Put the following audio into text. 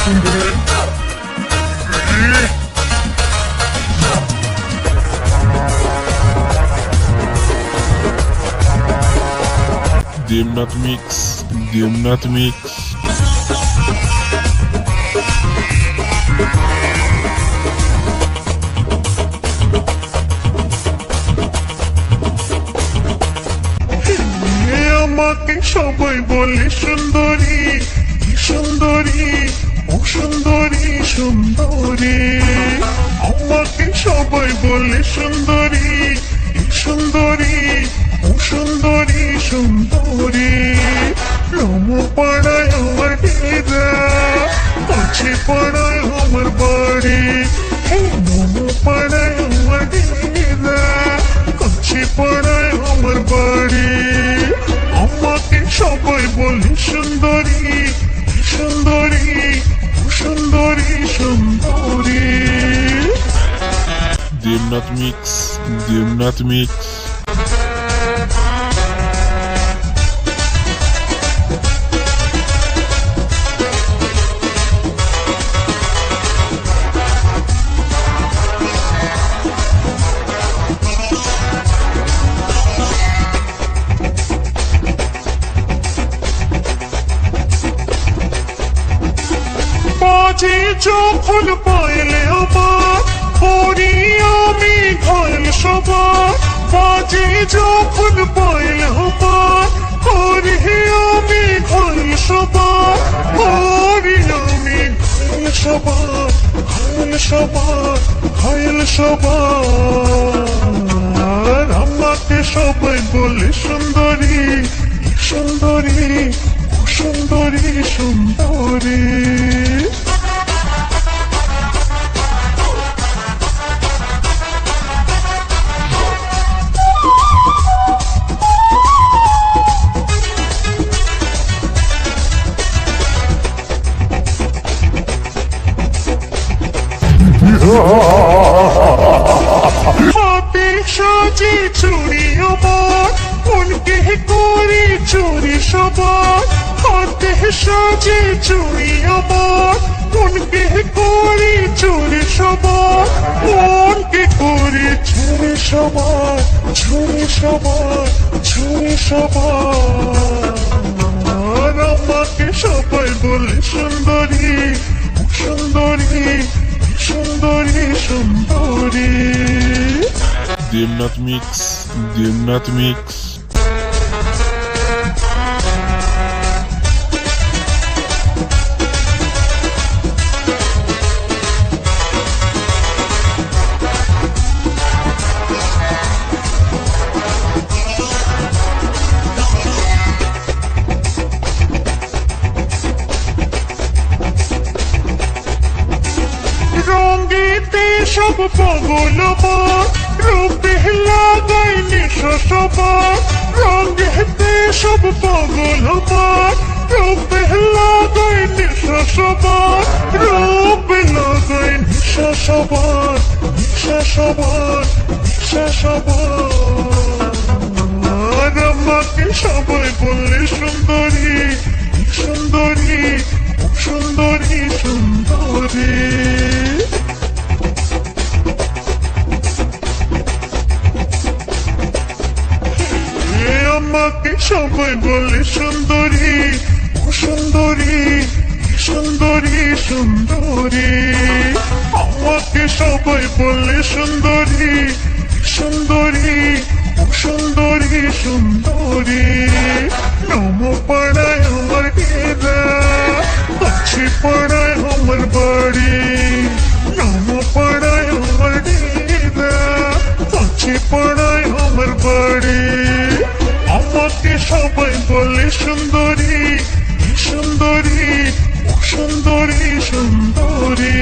সুন্দরী। Demnat Mix, Demnat Mix. আমাকে সবাই বলে সুন্দরী, সুন্দরী, ও সুন্দরী, সুন্দরী। আমাকে সবাই বলে সুন্দরী, সুন্দরী, ও সুন্দরী, সুন্দরী। রম পাড়ায় আমার ডেরা, কাছে পাড়ায় আমার বাড়ি। রম পাড়ায় আমার ডেরা, কাছে পাড়ায় আমার বাড়ি। আমাকে সবাই বলে সুন্দরী, সুন্দরী, সুন্দরী, সুন্দরী। Demnat Mix, Demnat Mix. বাজে যখন পাইলে আমার, করি আমি ঘায়ল সবার। বাজে যখন পাইলে আমার, করি আমি ঘায়ল সবার। করি আমি ঘায়ল সবার, ঘায়ল সবার, ঘায়ল সবার। আমাকে সবাই বলে সুন্দরী, সুন্দরী, সুন্দরী, সুন্দরী। হাতে সাজে চুরি আমার, মনকে করি চুরি সবার। হাতে সাজে চুরি আমার, মনকে করি চুরি সবার। মনকে করি চুরি সবার, চুরি সবার, চুরি সবার। আমাকে সবাই বলে সুন্দরী, সুন্দরী, সুন্দরী, সুন্দরী। Demnat Mix, Demnat Mix. রঙেতে সব পাগল আমার, রূপে লাগাই নেশা সবার। রঙেতে সব পাগল আমার, রূপে লাগাই নেশা সবার। রূপে লাগাই নেশা সবার, নেশা সবার, নেশা সবার। আমাকে সবাই বলে সুন্দরী, সুন্দরী, সুন্দরী, সুন্দরী। আমাকে সবাই বলে সুন্দরী, সুন্দরী, সুন্দরী, সুন্দরী। আমাকে সবাই বলে সুন্দরী, সুন্দরী, সুন্দরী, সুন্দরী। নম পাড়ায় আমার ডেরা, কাছে পাড়ায় আমার বাড়ি। নম পাড়ায় আমার ডেরা, কাছে পাড়ায় আমার বাড়ি। আমাকে সবাই বলে সুন্দরী, সুন্দরী, সুন্দরী, সুন্দরী।